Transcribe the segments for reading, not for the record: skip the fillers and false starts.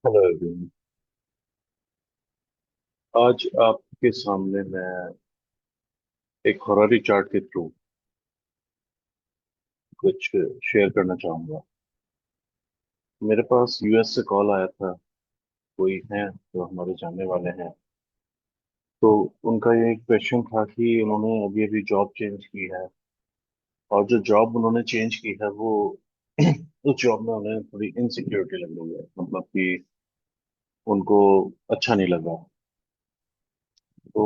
Hello everyone. आज आपके सामने मैं एक हॉररी चार्ट के थ्रू कुछ शेयर करना चाहूंगा। मेरे पास यूएस से कॉल आया था। कोई है जो हमारे जानने वाले हैं। तो उनका ये क्वेश्चन था कि उन्होंने अभी अभी जॉब चेंज की है, और जो जॉब उन्होंने चेंज की है वो उस जॉब में उन्हें थोड़ी इनसिक्योरिटी लग रही है, मतलब कि उनको अच्छा नहीं लगा। तो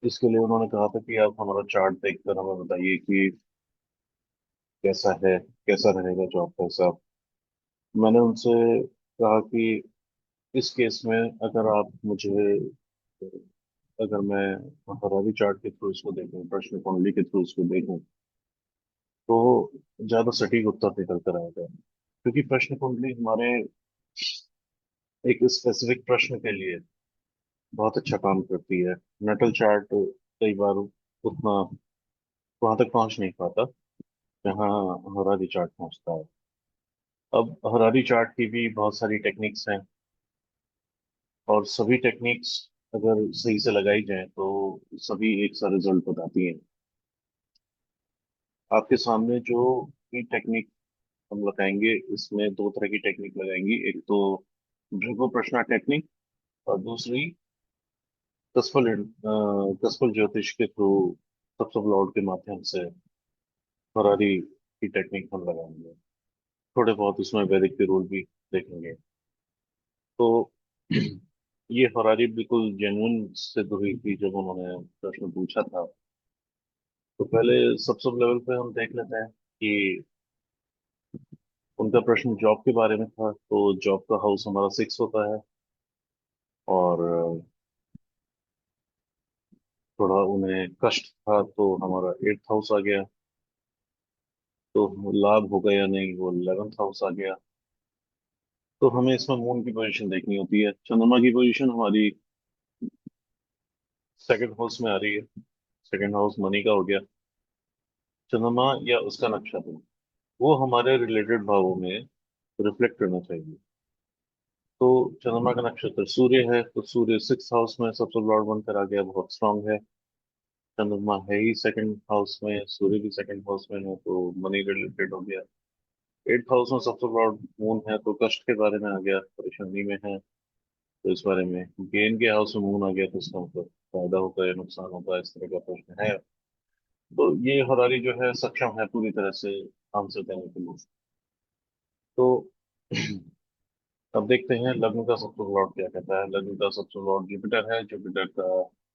इसके लिए उन्होंने कहा था कि आप हमारा चार्ट देखकर हमें बताइए कि कैसा है, कैसा रहेगा जॉब का हिसाब। मैंने उनसे कहा कि इस केस में अगर आप मुझे, अगर मैं हरारी चार्ट के थ्रू इसको देखूं, प्रश्न कुंडली के थ्रू इसको देखूं, तो ज्यादा सटीक उत्तर निकल कर आएगा। क्योंकि प्रश्न कुंडली हमारे एक स्पेसिफिक प्रश्न के लिए बहुत अच्छा काम करती है। नटल चार्ट कई बार उतना वहां तक पहुंच नहीं पाता जहां हरारी चार्ट पहुंचता है। अब हरारी चार्ट की भी बहुत सारी टेक्निक्स हैं, और सभी टेक्निक्स अगर सही से लगाई जाए तो सभी एक सा रिजल्ट बताती हैं। आपके सामने जो भी टेक्निक हम लगाएंगे, इसमें दो तरह की टेक्निक लगाएंगी। एक तो भृगु प्रश्न टेक्निक, और दूसरी कस्पल ज्योतिष के थ्रू सब लॉर्ड के माध्यम से फरारी की टेक्निक हम लगाएंगे। थोड़े बहुत इसमें वैदिक के रूल भी देखेंगे। तो ये फरारी बिल्कुल जेन्युइन सिद्ध हुई थी जब उन्होंने प्रश्न पूछा था। तो पहले सब लेवल पे हम देख लेते हैं कि उनका प्रश्न जॉब के बारे में था। तो जॉब का हाउस हमारा 6 होता है, और थोड़ा उन्हें कष्ट था तो हमारा 8th हाउस आ गया। तो लाभ होगा या नहीं, वो 11th हाउस आ गया। तो हमें इसमें मून की पोजीशन देखनी होती है। चंद्रमा की पोजीशन हमारी सेकंड हाउस में आ रही है। सेकंड हाउस मनी का हो गया। चंद्रमा या उसका नक्षत्र वो हमारे रिलेटेड भावों में रिफ्लेक्ट करना चाहिए। तो चंद्रमा का नक्षत्र सूर्य है, तो सूर्य 6th हाउस में सबसे लॉर्ड बनकर आ गया, बहुत स्ट्रांग है। चंद्रमा है ही सेकंड हाउस में, सूर्य भी सेकंड हाउस में है, तो मनी रिलेटेड हो गया। 8th हाउस में सबसे लॉर्ड मून है, तो कष्ट के बारे में आ गया, परेशानी में है। तो इस बारे में गेन के हाउस में मून आ गया, तो इसका मतलब फायदा होता है या नुकसान होता है, इस तरह का प्रश्न है। तो ये हरारी जो है सक्षम है पूरी तरह से आंसर देने के लिए। तो अब देखते हैं लग्न का सबसे लॉर्ड क्या कहता है। लग्न का सबसे लॉर्ड जुपिटर है। जुपिटर का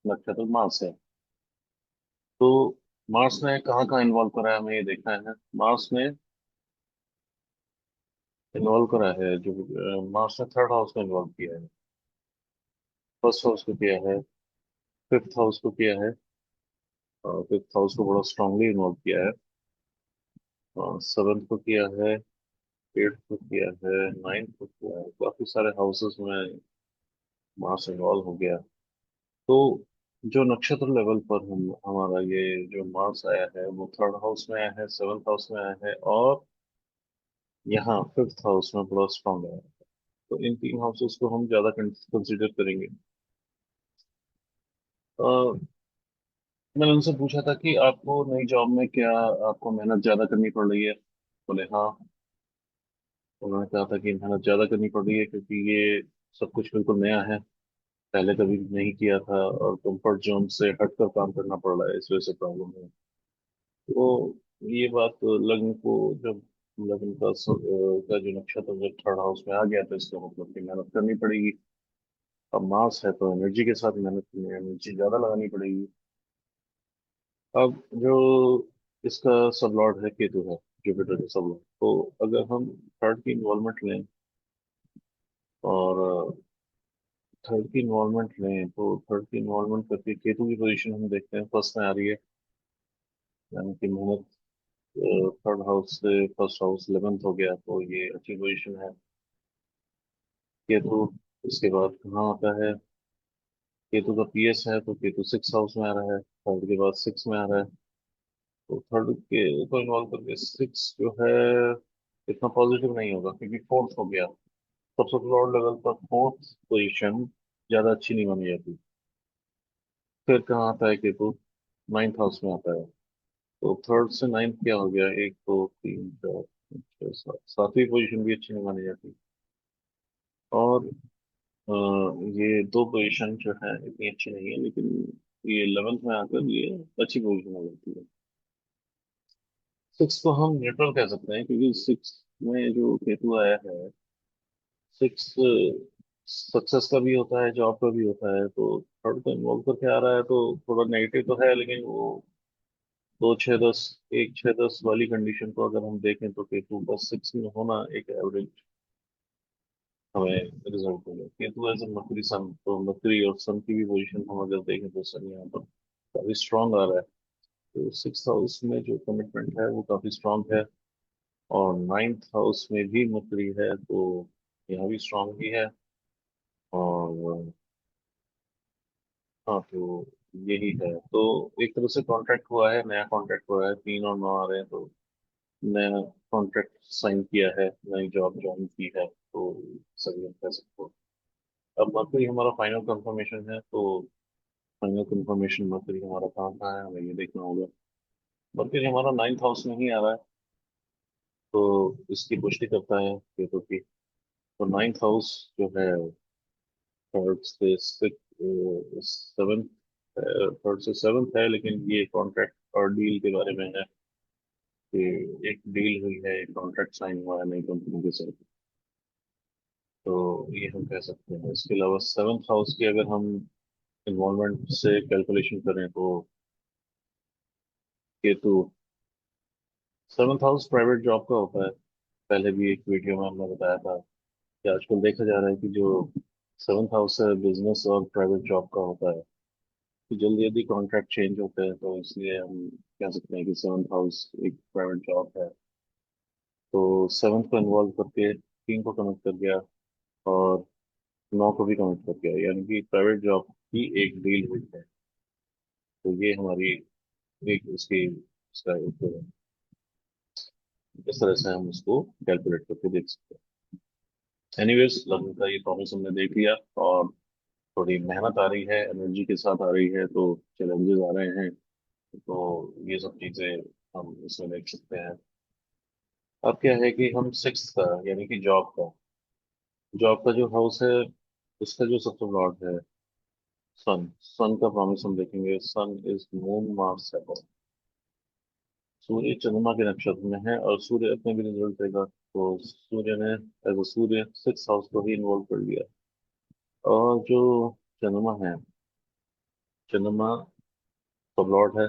नक्षत्र मार्स है। तो मार्स ने कहाँ कहाँ इन्वॉल्व करा है हमें ये देखना है। मार्स ने इन्वॉल्व करा है जो मार्स ने 3rd हाउस में इन्वॉल्व किया है, 1st हाउस को किया है, 5th हाउस को किया है, और 5th हाउस को बड़ा स्ट्रांगली इन्वॉल्व किया है, और 7th को किया है, 8th को किया है, 9th को किया है। काफी सारे हाउसेस में मार्स इन्वॉल्व हो गया। तो जो नक्षत्र लेवल पर हम हमारा ये जो मार्स आया है वो 3rd हाउस में आया है, 7th हाउस में आया है, और यहाँ 5th हाउस में बड़ा स्ट्रांग आया है। तो इन तीन हाउसेस को हम ज्यादा कंसिडर करेंगे। अ, मैंने उनसे पूछा था कि आपको नई जॉब में क्या आपको मेहनत ज्यादा करनी पड़ रही है। बोले हाँ। उन्होंने कहा था कि मेहनत ज्यादा करनी पड़ रही है क्योंकि ये सब कुछ बिल्कुल नया है, पहले कभी नहीं किया था, और कंफर्ट जोन से हटकर काम करना पड़ रहा है, इस वजह से प्रॉब्लम है। तो ये बात लग्न को, जब लग्न का जो नक्षत्र जब 3rd हाउस में आ गया तो इसका मतलब कि मेहनत करनी पड़ेगी। अब मास है तो एनर्जी के साथ मेहनत करनी, एनर्जी ज्यादा लगानी पड़ेगी। अब जो इसका सब लॉर्ड है केतु है, जुपिटर का सब लॉर्ड। तो अगर हम थर्ड की इन्वॉल्वमेंट लें, और थर्ड की इन्वॉल्वमेंट लें, तो थर्ड की इन्वॉल्वमेंट करके केतु की पोजीशन हम देखते हैं फर्स्ट में आ रही है। यानी कि मेहनत 3rd हाउस से 1st हाउस 11th हो गया, तो ये अच्छी पोजीशन है। केतु इसके बाद कहाँ आता है। केतु का पीएस है, तो केतु 6th हाउस में आ रहा है, थर्ड के बाद 6 में आ रहा है। तो थर्ड के को इन्वॉल्व करके 6 जो है इतना पॉजिटिव नहीं होगा क्योंकि फोर्थ हो गया। सबसे लॉर्ड लेवल पर फोर्थ पोजीशन ज्यादा अच्छी नहीं मानी जाती। फिर कहाँ आता है केतु? नाइन्थ हाउस में आता है। तो थर्ड से नाइन्थ क्या हो गया? एक दो तीन चार पाँच, छह सात, सातवीं पोजीशन भी अच्छी नहीं मानी जाती। और अ, ये दो पोजीशन जो है इतनी अच्छी नहीं है, लेकिन ये 11th में आकर ये अच्छी पोजीशन हो जाती है। सिक्स को हम न्यूट्रल कह सकते हैं क्योंकि सिक्स में जो केतु आया है, सिक्स सक्सेस का भी होता है, जॉब का भी होता है। तो थर्ड को इन्वॉल्व करके आ रहा है तो थोड़ा नेगेटिव तो है, लेकिन वो दो छः दस, एक छः दस वाली कंडीशन को अगर हम देखें तो केतु का सिक्स में होना एक एवरेज हमें रिजल्ट मिले। केतु एज ए मकरी सन, तो मकरी और सन की भी पोजीशन हम अगर देखें तो सन यहाँ पर काफी स्ट्रांग आ रहा है। तो सिक्स हाउस में जो कमिटमेंट है वो काफी स्ट्रांग है। और नाइन्थ हाउस में भी मकरी है तो यहाँ भी स्ट्रांग ही है। और हाँ, तो यही है। तो एक तरह से कॉन्ट्रैक्ट हुआ है, नया कॉन्ट्रैक्ट हुआ है, 3 और 9 आ रहे हैं तो नया कॉन्ट्रैक्ट साइन किया है, नई जॉब ज्वाइन की है, तो सभी हम कह सकते हो। अब मरकरी हमारा फाइनल कंफर्मेशन है, तो फाइनल कंफर्मेशन मरकरी हमारा कहाँ कहाँ है हमें ये देखना होगा। मरकरी हमारा नाइन्थ हाउस में ही आ रहा है, तो इसकी पुष्टि करता है केतु की। तो नाइन्थ हाउस जो है थर्ड से सेवेंथ, थर्ड से सेवेंथ है, लेकिन ये कॉन्ट्रैक्ट और डील के बारे में है कि एक डील हुई है, एक कॉन्ट्रैक्ट साइन हुआ है नई कंपनी के साथ। तो ये हम कह सकते हैं। इसके अलावा सेवेंथ हाउस की अगर हम इन्वॉल्वमेंट से कैलकुलेशन करें तो Ketu, seventh house private job का होता है। पहले भी एक वीडियो में हमने बताया था कि आजकल देखा जा रहा है कि जो सेवेंथ हाउस है बिजनेस और प्राइवेट जॉब का होता है। तो जल्दी जल्दी कॉन्ट्रैक्ट चेंज होते हैं, तो इसलिए हम कह सकते हैं कि सेवेंथ हाउस एक प्राइवेट जॉब है। तो सेवेंथ को इन्वॉल्व करके तीन को कनेक्ट कर गया और नौ को भी कनेक्ट कर गया, यानी कि प्राइवेट जॉब की एक डील हुई है। तो ये हमारी एक उसकी इसका एक इस तरह से हम उसको कैलकुलेट करके देख सकते हैं। एनीवेज, लगभग का ये प्रॉमिस हमने देख लिया। और थोड़ी मेहनत आ रही है, एनर्जी के साथ आ रही है, तो चैलेंजेस आ रहे हैं, तो ये सब चीजें हम इसमें देख सकते हैं। अब क्या है कि हम सिक्स का यानी कि जॉब का जो हाउस है उसका जो सबसे लॉर्ड है सन, सन का प्रॉमिस हम देखेंगे। सन इज मून मार्स सैटर्न। सूर्य चंद्रमा के नक्षत्र में है और सूर्य अपने भी रिजल्ट देगा, तो सूर्य ने as a Surya six house को ही इन्वॉल्व कर लिया। और जो चंद्रमा है, चंद्रमा सब लॉर्ड है,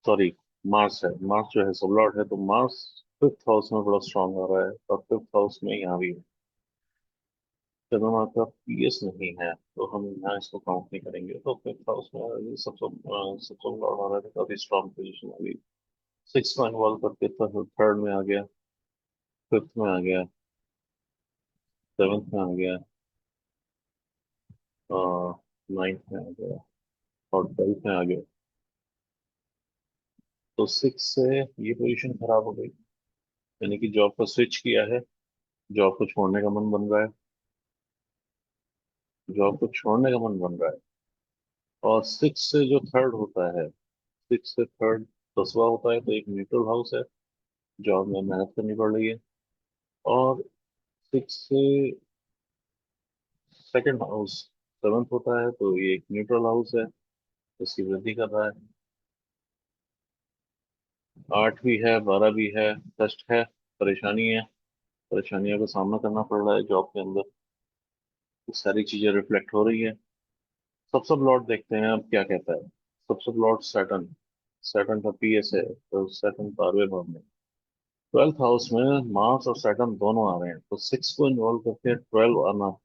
सॉरी मार्स है, मार्स जो है सब लॉर्ड है, तो मार्स फिफ्थ हाउस में बड़ा स्ट्रांग आ रहा है और फिफ्थ हाउस में यहाँ भी है। चंद्रमा का पीएस नहीं है तो हम यहाँ इसको काउंट नहीं करेंगे। तो फिफ्थ हाउस में ये सबसे सबसे लॉर्ड आ रहा है, काफी स्ट्रांग पोजीशन आ गई। सिक्स को इन्वॉल्व करके तो थर्ड में आ गया, फिफ्थ में आ गया, सेवेंथ में आ गया, नाइन्थ में आ गया और ट्वेल्थ में आ गया। तो सिक्स से ये पोजीशन खराब हो गई, यानी कि जॉब को स्विच किया है, जॉब को छोड़ने का मन बन रहा है, जॉब को छोड़ने का मन बन रहा है। और सिक्स से जो थर्ड होता है, सिक्स से थर्ड दसवां होता है, तो एक न्यूट्रल हाउस है, जॉब में मेहनत करनी पड़ रही है। और सिक्स से सेकंड हाउस सेवंथ होता है, तो ये एक न्यूट्रल हाउस है, इसकी वृद्धि कर रहा है। आठ भी है, 12 भी है, कष्ट है, परेशानी है, परेशानियों का सामना करना पड़ रहा है जॉब के अंदर। ये सारी चीजें रिफ्लेक्ट हो रही है। सब लॉर्ड देखते हैं अब क्या कहता है। सब लॉर्ड सैटर्न, सैटर्न का पीएस है, तो सैटर्न 12वें भाव में, ट्वेल्थ हाउस में मार्स और सैटर्न दोनों आ रहे हैं, तो सिक्स को इन्वॉल्व करके 12 आना,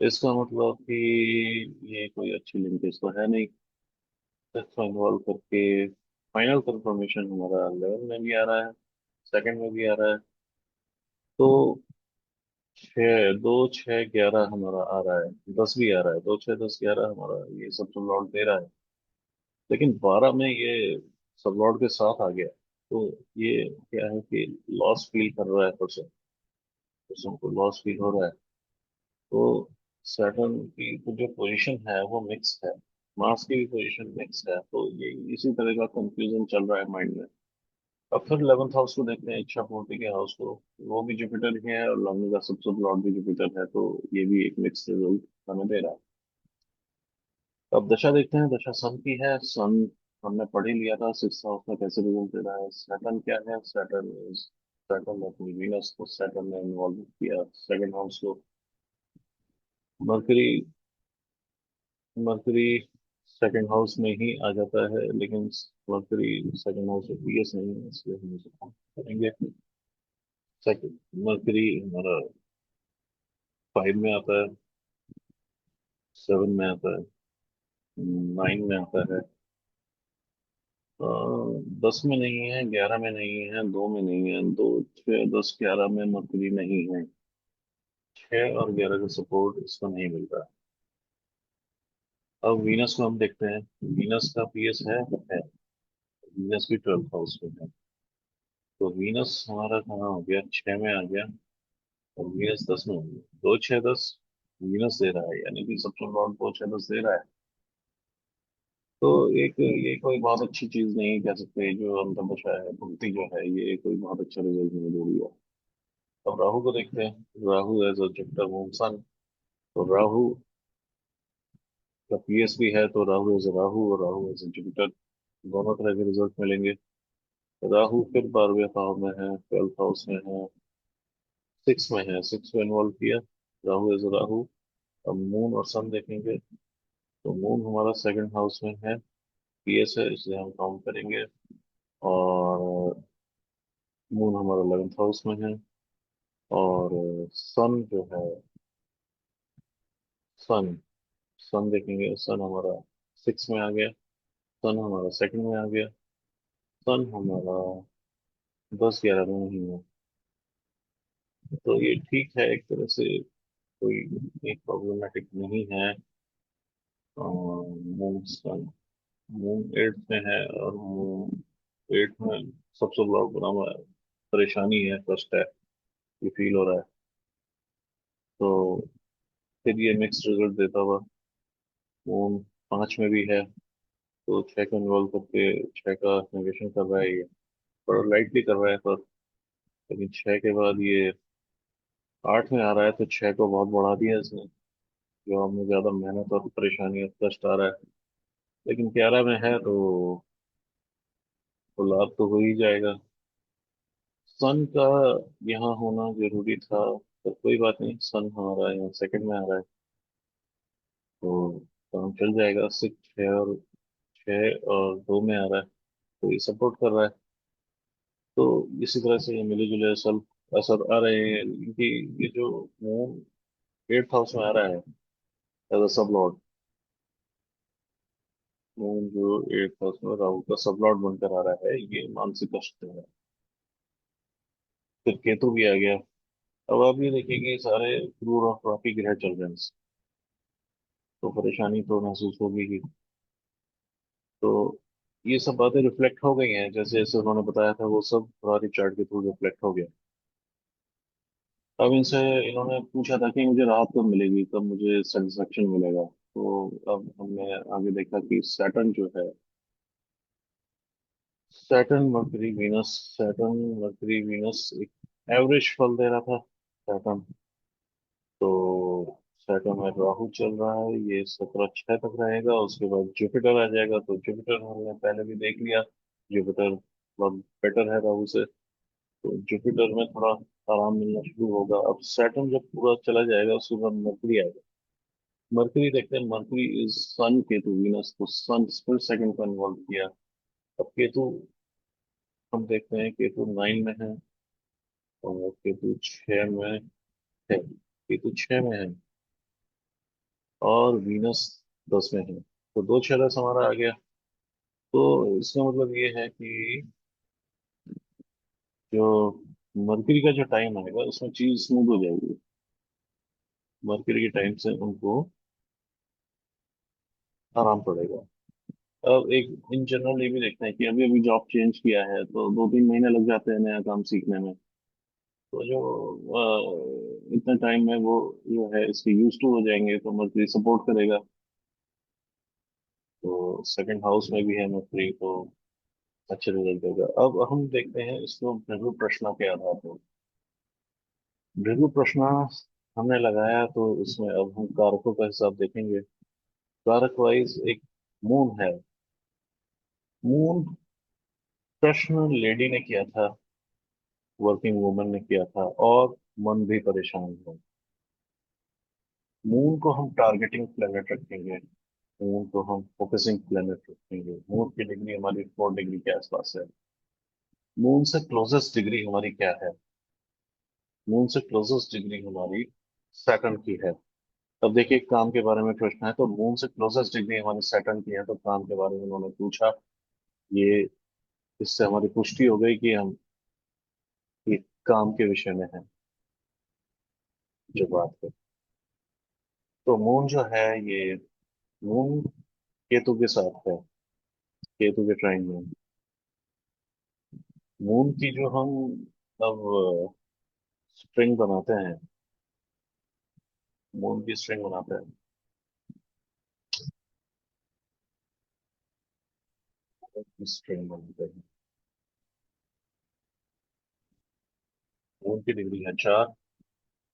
इसका मतलब कि ये कोई अच्छी लिंकेज तो है नहीं। सिक्स को इन्वॉल्व करके फाइनल कंफर्मेशन हमारा 11 में भी आ रहा है, सेकंड में भी आ रहा है। तो छः, 2 6 11 हमारा आ रहा है, 10 भी आ रहा है, 2 6 10 11 हमारा ये सब लॉर्ड दे रहा है। लेकिन 12 में ये सब लॉर्ड के साथ आ गया, तो ये क्या है कि लॉस फील कर रहा है पर्सन, पर्सन को लॉस फील हो रहा है। तो सैटर्न की तो जो पोजीशन है वो मिक्स है, मार्स की भी पोजीशन मिक्स है, तो ये इसी तरह का कंफ्यूजन चल रहा है माइंड में। अब फिर 11th हाउस को देखते हैं, इच्छा पूर्ति के हाउस को। वो भी जुपिटर ही है और लग्न का सबसे लॉर्ड भी जुपिटर है, तो ये भी एक मिक्स रिजल्ट हमें दे रहा है। अब दशा देखते हैं, दशा सन की है। सन हमने पढ़ ही लिया था 6th हाउस में कैसे रिजल्ट दे रहा है। सैटर्न क्या है, सैटर्न इज, सैटर्न अपनी वीनस को सैटर्न ने इन्वॉल्व किया सेकंड हाउस को। मरकरी, मरकरी सेकंड हाउस में ही आ जाता है, लेकिन मरकरी सेकंड हाउस में पीएस नहीं है, इसलिए हम इसे कम करेंगे। सेकंड मरकरी हमारा 5 में आता है, 7 में आता है, 9 में आता है, 10 में नहीं है, 11 में नहीं है, 2 में नहीं है, 2, 6, 10, 11 में मरकरी नहीं है। 6 और 11 का सपोर्ट इसको नहीं मिल रहा। अब वीनस को हम देखते हैं। वीनस का पीएस है, वीनस भी 12th हाउस में है। तो वीनस हमारा कहाँ हो गया, 6 में आ गया, और वीनस 10 में हो गया। 2, 6, 10 वीनस दे रहा है, यानी कि सबसे लॉर्ड 2, 6, 10 दे रहा है। तो एक ये कोई बहुत अच्छी चीज नहीं कह सकते, जो अंतर्दशा है भक्ति जो है, ये कोई बहुत अच्छा रिजल्ट नहीं दे रही है। अब राहु को देखते हैं। Rahu as a Jupiter moon sun. तो राहु का पीएस भी है, तो राहु एज अ राहु और राहु एज अ जुपिटर दोनों तरह के रिजल्ट मिलेंगे। राहु फिर 12वें भाव में है, 12th हाउस में है, 6 में है, 6 में इन्वॉल्व किया राहु एज अ राहु। अब मून और सन देखेंगे। तो मून हमारा सेकंड हाउस में है, पीएस है, इसलिए हम काउंट करेंगे। और मून हमारा 11th हाउस में है। और सन जो है, सन सन देखेंगे, सन हमारा 6 में आ गया, सन हमारा सेकंड में आ गया, सन हमारा 10, 11 में नहीं है। तो ये ठीक है एक तरह से, कोई एक प्रॉब्लमेटिक नहीं है। मून सन, मून 8 में है, और मून 8 में सबसे बड़ा बड़ा परेशानी है, कष्ट है, ये फील हो रहा है। तो फिर ये मिक्स रिजल्ट देता हुआ। मून 5 में भी है, तो 6 को इन्वॉल्व करके 6 का नेगेशन कर रहा है ये, पर लाइटली कर रहा है पर। लेकिन 6 के बाद ये 8 में आ रहा है, तो 6 को बहुत बढ़ा दिया इसने, जो हमें ज्यादा मेहनत और परेशानी और कष्ट आ रहा है। लेकिन 11 में है, तो लाभ तो हो ही जाएगा। सन का यहाँ होना जरूरी था, तो कोई बात नहीं, सन हमारा यहाँ सेकंड में आ रहा है, तो काम चल जाएगा। 6 और 2 में आ रहा है, तो ये सपोर्ट कर रहा है। तो इसी तरह से ये मिले जुले असल असर आ रहे हैं, क्योंकि ये जो मून 8th हाउस में आ रहा है एज अ सब लॉर्ड, मून जो 8th हाउस में राहु का सब लॉर्ड बनकर आ रहा है, ये मानसिक कष्ट है। फिर केतु भी आ गया। अब आप ये देखिए कि सारे क्रूर और पापी ग्रह चल रहे हैं, तो परेशानी तो महसूस होगी ही। तो ये सब बातें रिफ्लेक्ट हो गई हैं, जैसे जैसे उन्होंने बताया था वो सब हमारी चार्ट के थ्रू रिफ्लेक्ट हो गया। अब इनसे इन्होंने पूछा था कि मुझे राहत कब मिलेगी, कब मुझे सेटिस्फेक्शन मिलेगा। तो अब हमने आगे देखा कि सैटर्न जो है, Saturn mercury Venus, Saturn mercury Venus एक एवरेज फल दे रहा था सैटर्न। तो सैटर्न में राहु चल रहा है, ये 17/6 तक रहेगा, उसके बाद जुपिटर आ जाएगा। तो जुपिटर हमने पहले भी देख लिया, जुपिटर बहुत बेटर है राहु से। तो जुपिटर में थोड़ा आराम मिलना शुरू होगा। अब सैटर्न जब पूरा चला जाएगा, उसके बाद मरकरी आएगा। मरकरी देखते हैं, Mercury is sun Ketu Venus, तो सन फिर सेकंड को इन्वॉल्व किया। अब केतु हम देखते हैं, केतु 9 में है, और केतु 6 में है, केतु 6 में है, और वीनस 10 में है। तो 2, 6, 10 हमारा आ गया। तो इसका मतलब ये है कि जो मरकरी का जो टाइम आएगा, उसमें चीज स्मूथ हो जाएगी। मरकरी के टाइम से उनको आराम पड़ेगा। अब एक इन जनरल ये भी देखते हैं कि अभी अभी जॉब चेंज किया है तो 2-3 महीने लग जाते हैं नया काम सीखने में। तो जो इतना टाइम में वो जो है इसके यूज टू हो जाएंगे तो मर्करी सपोर्ट करेगा। तो सेकंड हाउस में भी है मर्करी तो अच्छे रिजल्ट देगा। अब हम देखते हैं इसको भृगु प्रश्न के आधार पर। भृगु प्रश्न हमने लगाया तो इसमें अब हम कारकों का हिसाब देखेंगे। कारक वाइज एक मून है। मून प्रश्न लेडी ने किया था, वर्किंग वुमन ने किया था, और मन भी परेशान है। मून को हम टारगेटिंग प्लेनेट रखेंगे। मून को हम फोकसिंग प्लेनेट रखेंगे। मून की डिग्री हमारी 4 डिग्री के आसपास है। मून से क्लोजेस्ट डिग्री हमारी क्या है? मून से क्लोजेस्ट डिग्री हमारी सैटर्न की है। अब देखिए काम के बारे में प्रश्न है तो मून से क्लोजेस्ट डिग्री हमारी सैटर्न की है तो काम के बारे में उन्होंने पूछा। ये इससे हमारी पुष्टि हो गई कि हम ये काम के विषय में है जो बात है। तो मून जो है ये मून केतु के साथ है, केतु के ट्राइन में। मून की जो हम अब स्ट्रिंग बनाते हैं, मून की स्ट्रिंग बनाते हैं, स्ट्रिंग बनाते हैं। मून की डिग्री है 4।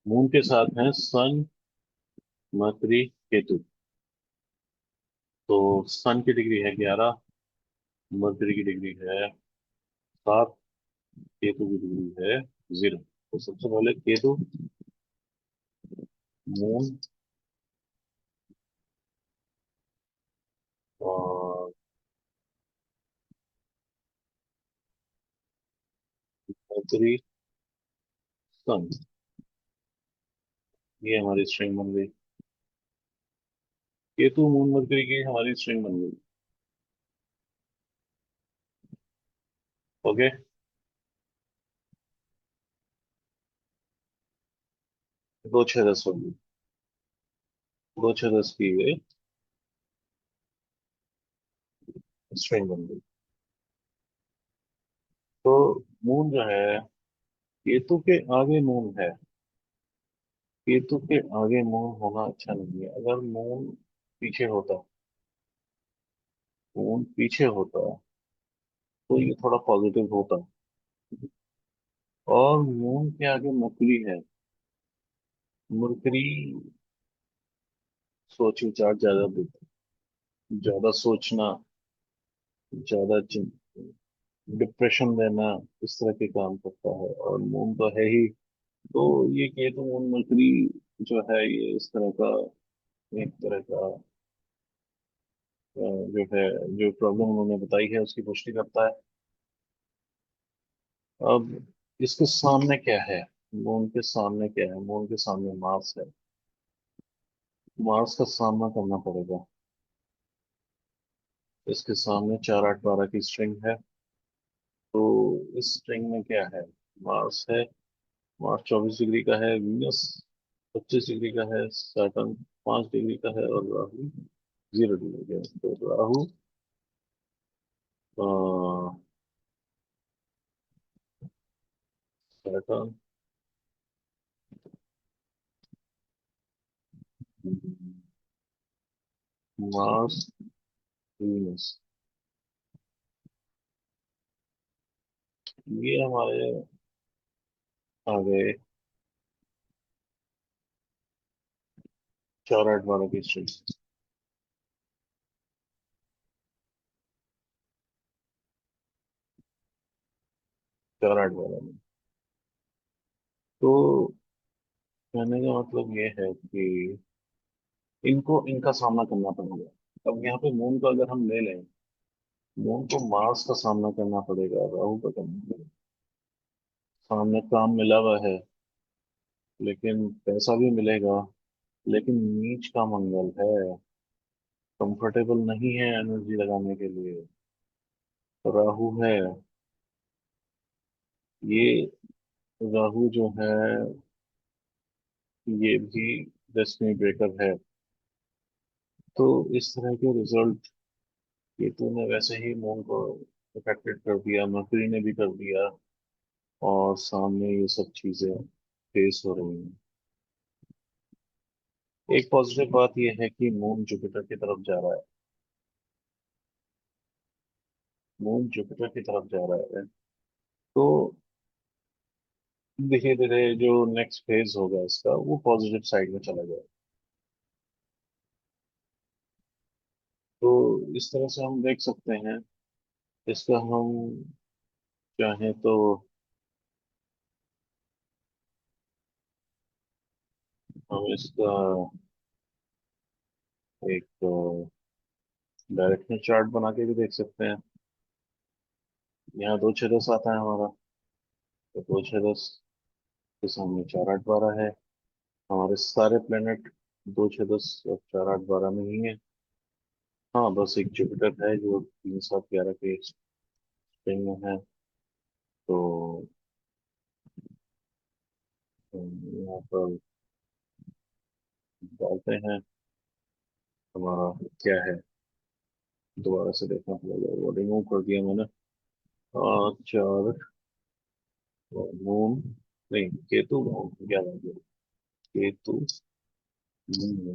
मून के साथ है सन, मरकरी, केतु। तो सन की डिग्री है 11, मरकरी की डिग्री है 7, केतु की डिग्री है 0। तो सबसे पहले केतु, मून और मरकरी, सन, ये हमारी स्ट्रिंग बन गई। केतु मून मरकरी की हमारी स्ट्रिंग बन गई। ओके। 2 6 10 होगी। 2 6 10 की ये स्ट्रिंग बन गई। तो मून जो है, केतु के आगे मून है। केतु के आगे मून होना अच्छा नहीं है। अगर मून पीछे होता, मून पीछे होता तो ये थोड़ा पॉजिटिव होता। और मून के आगे मरकरी है। मरकरी सोच विचार ज्यादा देता है, ज्यादा सोचना, ज्यादा डिप्रेशन देना, इस तरह के काम करता है। और मून तो है ही। तो ये केतु मून मरकरी जो है ये इस तरह का, एक तरह का जो है, जो प्रॉब्लम उन्होंने बताई है उसकी पुष्टि करता है। अब इसके सामने क्या है? मून के सामने क्या है? मून के सामने मार्स है। मार्स का सामना करना पड़ेगा। इसके सामने 4 8 12 की स्ट्रिंग है। तो इस स्ट्रिंग में क्या है? मार्स है। मार्स 24 डिग्री का है। वीनस 25 डिग्री का है। सैटर्न 5 डिग्री का है। और राहु 0 डिग्री का है। तो राहु, सैटर्न, मार्स, वीनस, ये हमारे आ गए 4 8 12 की स्ट्रिंग। 4 8 12 में। तो कहने का मतलब ये है कि इनको इनका सामना करना पड़ेगा। अब यहाँ पे मून को अगर हम ले लें, मून को मार्स का सामना करना पड़ेगा, राहु का करना पड़ेगा। सामने काम मिला हुआ है, लेकिन पैसा भी मिलेगा, लेकिन नीच का मंगल है। कंफर्टेबल नहीं है एनर्जी लगाने के लिए। राहु है। ये राहु जो है ये भी डेस्टिनी ब्रेकर है। तो इस तरह के रिजल्ट केतु ने वैसे ही मून को इफेक्टेड कर दिया, मरकरी ने भी कर दिया, और सामने ये सब चीजें फेस हो रही हैं। एक पॉजिटिव बात यह है कि मून जुपिटर की तरफ जा रहा है। मून जुपिटर की तरफ जा रहा है, तो धीरे धीरे जो नेक्स्ट फेज होगा इसका, वो पॉजिटिव साइड में चला जाएगा। तो इस तरह से हम देख सकते हैं। इसका हम चाहें तो हम इसका एक डायरेक्शनल चार्ट बना के भी देख सकते हैं। यहाँ 2 6 10 आता है हमारा, तो 2 6 10 के सामने 4 8 12 है। हमारे सारे प्लेनेट 2 6 10 और 4 8 12 में ही है। हाँ, बस एक जुपिटर है जो 3 7 11 के स्ट्रिंग में है। तो यहाँ पर डालते हैं हमारा क्या है। दोबारा से देखना पड़ेगा, वो रिमूव कर दिया मैंने। 4 मून, नहीं केतु मून, क्या लग गया, केतु मून,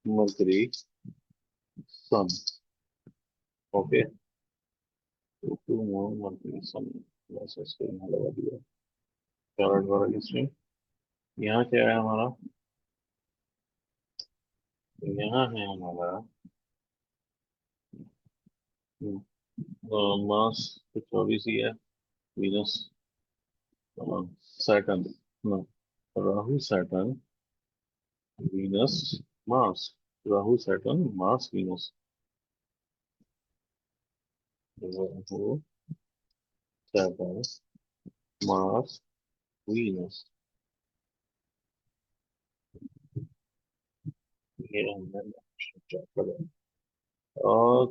मरकरी, सन। ओके, केतु मून मरकरी सन, बस इसको यहाँ लगा दिया। 4 8 12 इसमें यहाँ क्या है हमारा, यहाँ है हमारा मार्स, तो 24 ही है। Venus, Saturn, Rahu Saturn Venus Mars, Rahu Saturn Mars Venus, Rahu Saturn Mars Venus, ये हमने चेक करा। और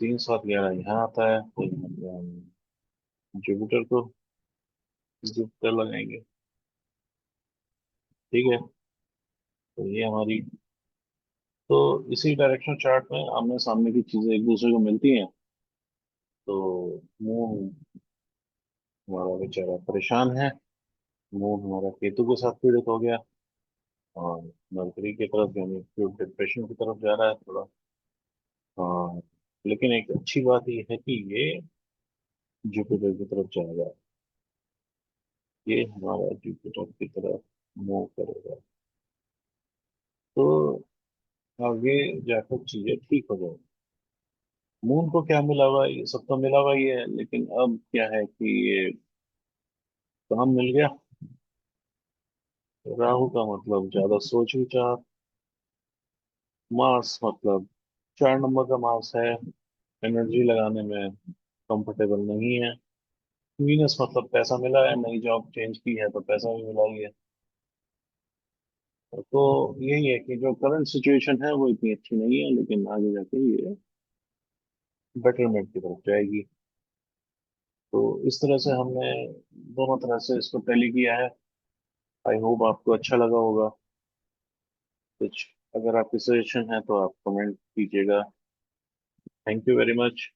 3 7 11 यहाँ आता है, तो यहाँ पे हम जुपिटर को जुपिटर लगाएंगे। ठीक है, तो ये हमारी, तो इसी डायरेक्शन चार्ट में आमने सामने की चीजें एक दूसरे को मिलती हैं। तो मून हमारा बेचारा परेशान है। मून हमारा केतु के साथ पीड़ित हो गया, और मरकरी की तरफ यानी डिप्रेशन की तरफ जा रहा है थोड़ा। हाँ, लेकिन एक अच्छी बात यह है कि ये जुपिटर की तरफ जाएगा। ये हमारा जुपिटर की तरफ मूव करेगा, तो आगे जाकर चीजें ठीक हो जाएगी। मून को क्या मिला हुआ है, ये सब तो मिला हुआ ही है, लेकिन अब क्या है कि ये काम मिल गया। राहु का मतलब ज्यादा सोच विचार, मार्स मतलब 4 नंबर का मार्स है, एनर्जी लगाने में कंफर्टेबल नहीं है। वीनस मतलब पैसा मिला है, नई जॉब चेंज की है तो पैसा भी मिला ही है। तो यही है कि जो करंट सिचुएशन है वो इतनी अच्छी नहीं है, लेकिन आगे जाके ये बेटरमेंट की तरफ जाएगी। तो इस तरह से हमने दोनों तरह से इसको टैली किया है। आई होप आपको अच्छा लगा होगा। कुछ अगर आपके सजेशन है तो आप कमेंट कीजिएगा। Thank you very much.